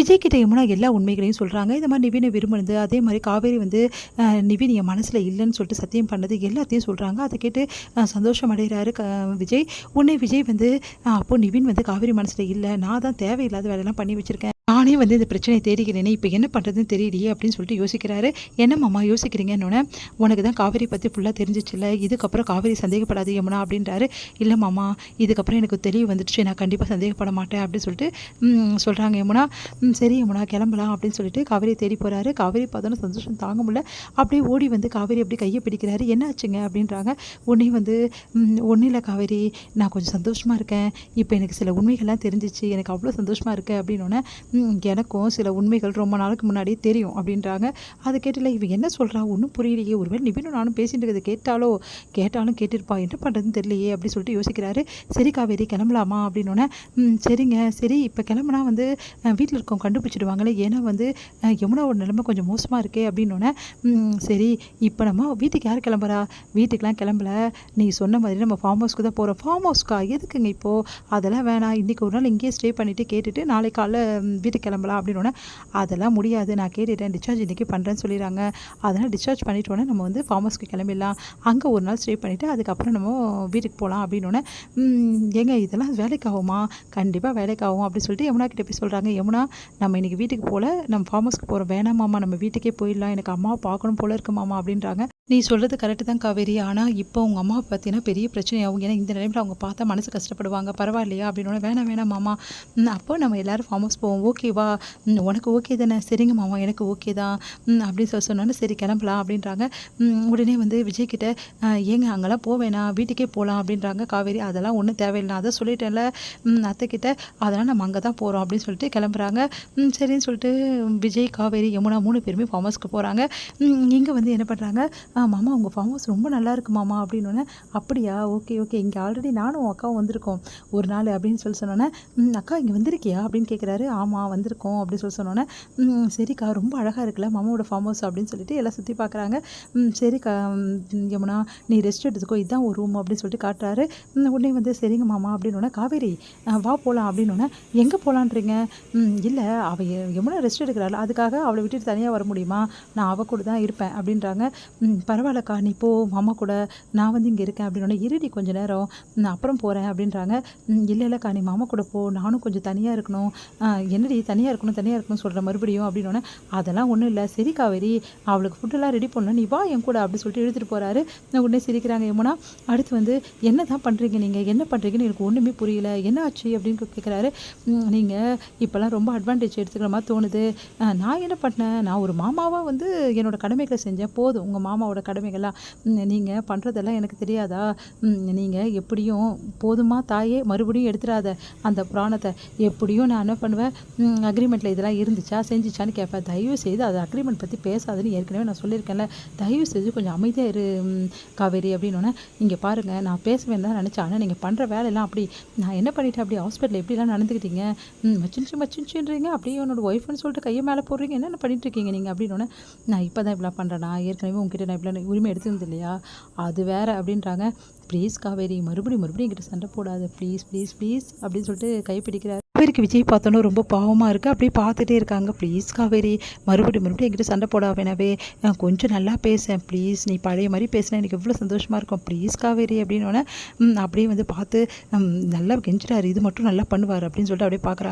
விஜய் கிட்ட யமுனா எல்லா உண்மைகளையும் சொல்கிறாங்க. இந்த மாதிரி நிவினை விரும்பினது, அதே மாதிரி காவேரி வந்து நிவின் என் மனசில் இல்லைன்னு சொல்லிட்டு சத்தியம் பண்ணது எல்லாத்தையும் சொல்கிறாங்க. அதை கேட்டு சந்தோஷம் அடைகிறாரு விஜய். உடனே விஜய் வந்து அப்போது நிவின் வந்து காவேரி மனசில் இல்லை, நான் தான் தேவையில்லாத வேலையெல்லாம் பண்ணி வச்சுருக்கேன், நானே வந்து இந்த பிரச்சனையை தேடிக்கிறேனே, இப்போ என்ன பண்ணுறதுன்னு தெரியலையே அப்படின்னு சொல்லிட்டு யோசிக்கிறாரு. என்ன மாமா யோசிக்கிறீங்கன்னு, உனக்கு தான் காவேரி பற்றி ஃபுல்லாக தெரிஞ்சிச்சுல்ல, இதுக்கப்புறம் காவேரி சந்தேகப்படாது யமுனா அப்படின்றாரு. இல்லை மாமா, இதுக்கப்புறம் எனக்கு தெளிவு வந்துடுச்சு, நான் கண்டிப்பாக சந்தேகப்பட மாட்டேன் அப்படின்னு சொல்லிட்டு சொல்கிறாங்க யமுனா. சரி யமுனா கிளம்பலாம் அப்படின்னு சொல்லிட்டு காவேரி தேடி போகிறாரு. காவேரி பார்த்தோன்னா சந்தோஷம் தாங்க முடியல, அப்படியே ஓடி வந்து காவேரி அப்படி கையை பிடிக்கிறாரு. என்ன ஆச்சுங்க அப்படின்றாங்க. உடனே வந்து ஒன்றும் இல்லை காவேரி, நான் கொஞ்சம் சந்தோஷமாக இருக்கேன், இப்போ எனக்கு சில உண்மைகள்லாம் தெரிஞ்சிச்சு, எனக்கு அவ்வளோ சந்தோஷமாக இருக்குது அப்படின்னோடனே எனக்கும் சில உண்மைகள் ரொம்ப நாளுக்கு முன்னாடியே தெரியும் அப்படின்றாங்க. அதை கேட்டில இவன் என்ன சொல்கிறா, ஒன்றும் புரியலையே, ஒருவேளை நிவினும் நானும் பேசிட்டு இருக்கிறது கேட்டாலும் கேட்டிருப்பா, என்ன பண்ணுறதுன்னு தெரியலையே அப்படின்னு சொல்லிட்டு யோசிக்கிறாரு. சரி காவேரி கிளம்பலாமா அப்படின்னோடனே சரிங்க, சரி இப்போ கிளம்புனா வந்து வீட்டில் இருக்கவங்க கண்டுபிடிச்சிடுவாங்களே, ஏன்னா வந்து யமுனாவோட நிலைமை கொஞ்சம் மோசமாக இருக்கே அப்படின்னோடனே சரி இப்போ நம்ம வீட்டுக்கு யார் கிளம்புறா, வீட்டுக்கெலாம் கிளம்பல, நீ சொன்ன மாதிரி நம்ம ஃபார்ம் ஹவுஸ்க்கு தான் போகிறோம். ஃபார்ம் ஹவுஸ்க்கா எதுக்குங்க இப்போது, அதெல்லாம் வேணாம், இன்றைக்கி ஒரு நாள் இங்கேயே ஸ்டே பண்ணிவிட்டு கேட்டுட்டு நாளைக்கு காலைல வீட்டுக்கு கிளம்பலாம் அப்படின்னோடனே அதெல்லாம் முடியாது, நான் கேட்டுட்டேன், டிஸ்சார்ஜ் இன்றைக்கி பண்ணுறேன்னு சொல்லிடுறாங்க, அதனால் டிஸ்சார்ஜ் பண்ணிட்டோன்னே நம்ம வந்து ஃபார்ம் ஹவுஸ்க்கு கிளம்பிடலாம், அங்கே ஒரு நாள் ஸ்டே பண்ணிவிட்டு அதுக்கப்புறம் நம்ம வீட்டுக்கு போகலாம் அப்படின்னோடனே ஏங்க இதெல்லாம் வேலைக்கு ஆகுமா, கண்டிப்பாக வேலைக்கு ஆகும் அப்படின்னு சொல்லிட்டு யமுனா கிட்டே போய் சொல்கிறாங்க. யமுனா நம்ம இன்றைக்கி வீட்டுக்கு போகல, நம்ம ஃபார்ம் ஹவுஸ்க்கு போகிறோம், வேணாம் மாமா நம்ம வீட்டுக்கே போயிடலாம், எனக்கு அம்மாவை பார்க்கணும் போல இருக்கு மாமா அப்படின்றாங்க. நீ சொல்கிறது கரெக்டு தான் காவேரி, ஆனால் இப்போ உங்கள் அம்மாவை பார்த்தீங்கன்னா பெரிய பிரச்சனையாகும், ஏன்னா இந்த நிலைமையில் அவங்க பார்த்தா மனசு கஷ்டப்படுவாங்க, பரவாயில்லையா அப்படின்னோடனே வேணாம் மாமா, அப்போ நம்ம எல்லோரும் ஃபார்ம் ஹவுஸ் போவோம், ஓகேவா, உனக்கு ஓகே தானே, சரிங்க மாமா எனக்கு ஓகே தான் அப்படின்னு சொன்னோன்னே சரி கிளம்பலாம் அப்படின்றாங்க. உடனே வந்து விஜய்கிட்ட ஏங்க அங்கெல்லாம் போவேணா, வீட்டுக்கே போகலாம் அப்படின்றாங்க காவேரி. அதெல்லாம் ஒன்றும் தேவையில்லை, அதை சொல்லிட்டேன்ல அத்தைக்கிட்ட, அதெல்லாம் நம்ம அங்கே தான் போகிறோம் அப்படின்னு சொல்லிட்டு கிளம்புறாங்க. சரின்னு சொல்லிட்டு விஜய் காவேரி யமுனா 3 பேருமே ஃபார்ம் ஹவுஸ்க்கு போகிறாங்க. இங்கே வந்து என்ன பண்ணுறாங்க, மாமா உங்கள் ஃபார்ம் ஹவுஸ் ரொம்ப நல்லா இருக்கு மாமா அப்படின்னோடனே அப்படியா, ஓகே இங்கே ஆல்ரெடி நானும் அக்காவும் வந்திருக்கோம் ஒரு நாள் அப்படின்னு சொன்னோன்னே அக்கா இங்கே வந்திருக்கியா அப்படின்னு கேட்குறாரு. ஆமாம் வந்திருக்கோம் அப்படின்னு சொன்னோன்னே சரிக்கா ரொம்ப அழகாக இருக்குல்ல மாமாவோட ஃபார்ம் ஹவுஸ் அப்படின்னு சொல்லிட்டு எல்லாம் சுற்றி பார்க்குறாங்க. சரிக்கா யமுனா நீ ரெஸ்ட் எடுத்துக்கோ, இதுதான் ஒரு ரூம் அப்படின்னு சொல்லிட்டு காட்டுறாரு. உடனே வந்து சரிங்க மாமா அப்படின்னோடனே காவேரி வா போகலாம் அப்படின்னோடனே எங்கே போகலான்றீங்க, இல்லை அவள் யமுனா ரெஸ்ட் எடுக்கிறாள், அதுக்காக அவளை விட்டுட்டு தனியாக வர முடியுமா, நான் அவள் கூட தான் இருப்பேன் அப்படின்றாங்க. பரவாயில்லக்கா நீ போ மாமா கூட, நான் வந்து இங்கே இருக்கேன் அப்படின்னோடனே இருடி கொஞ்சம் நேரம் நான் அப்புறம் போகிறேன் அப்படின்றாங்க. இல்லைக்கா நீ மாமா கூட போ, நானும் கொஞ்சம் தனியாக இருக்கணும், என்னடி தனியாக இருக்கணும் சொல்கிற மறுபடியும் அப்படின்னோடனே அதெல்லாம் ஒன்றும் இல்லை, சரி காவேரி அவளுக்கு ஃபுட்டெல்லாம் ரெடி பண்ணணும், நீ வா என் கூட அப்படின்னு சொல்லிட்டு எடுத்துகிட்டு போகிறாரு. உடனே சிரிக்கிறாங்க யமுனா. அடுத்து வந்து என்ன தான் பண்ணுறீங்க நீங்கள், என்ன பண்ணுறீங்கன்னு எனக்கு ஒன்றுமே புரியல, என்ன ஆச்சு அப்படின்னு கேட்குறாரு. நீங்கள் இப்போல்லாம் ரொம்ப அட்வான்டேஜ் எடுத்துக்கிற மாதிரி தோணுது, நான் என்ன பண்ணேன், நான் ஒரு மாமாவாக வந்து என்னோடய கடமைகளை செஞ்சேன், போதும் உங்கள் மாமாவோட கடமைகள்லாம் நீங்கள் பண்ணுறதெல்லாம் எனக்கு தெரியாதா, நீங்கள் எப்படியும் போதுமா தாயே மறுபடியும் எடுத்துடாத அந்த புராணத்தை, எப்படியும் நான் என்ன பண்ணுவேன், அக்ரிமெண்ட்டில் இதெல்லாம் இருந்துச்சா செஞ்சிச்சான்னு கேட்பேன், தயவு செய்து அது அக்ரிமெண்ட் பற்றி பேசாதுன்னு ஏற்கனவே நான் சொல்லியிருக்கேன்ல, தயவு செய்து கொஞ்சம் அமைதியாக இரு காவேரி அப்படின்னோடனே இங்கே பாருங்கள் நான் பேசுவேன் தான் நினச்சேன், ஆனால் நீங்கள் பண்ணுற வேலையெல்லாம் அப்படி, நான் என்ன பண்ணிட்டேன் அப்படி ஹாஸ்பிட்டலில் எப்படிலாம் நடந்துக்கிட்டீங்க, மச்சின்ச்சுன்றீங்க, அப்படியே என்னோடய ஒய்ஃப்னு சொல்லிட்டு கையை மேலே போடுறீங்க, என்னென்ன பண்ணிட்டுருக்கீங்க நீங்கள் அப்படின்னோடனே நான் இப்போ தான் இப்படிலாம் பண்ணுறேன், நான் ஏற்கனவே உங்ககிட்ட நான் இப்படி உரிமை எடுத்துருந்து இல்லையா, அது வேறு அப்படின்றாங்க. ப்ளீஸ் காவேரி மறுபடியும் என்கிட்ட சண்டை போடாது, ப்ளீஸ் அப்படின்னு சொல்லிட்டு கைப்பிடிக்கிறார். காவேரிக்கு விஜய் பார்த்தோன்னா ரொம்ப பாவமாக இருக்குது, அப்படியே பார்த்துட்டே இருக்காங்க. ப்ளீஸ் காவேரி மறுபடியும் என்கிட்ட சண்டை போட வேணாவே, கொஞ்சம் நல்லா பேசேன் ப்ளீஸ், நீ பழைய மாதிரி பேசினா எனக்கு எவ்வளோ சந்தோஷமாக இருக்கும், ப்ளீஸ் காவேரி அப்படின்னோடனே அப்படியே வந்து பார்த்து நல்லா கெஞ்சிட்டாரு, இது மட்டும் நல்லா பண்ணுவார் அப்படின்னு சொல்லிட்டு அப்படியே பார்க்குறாங்க.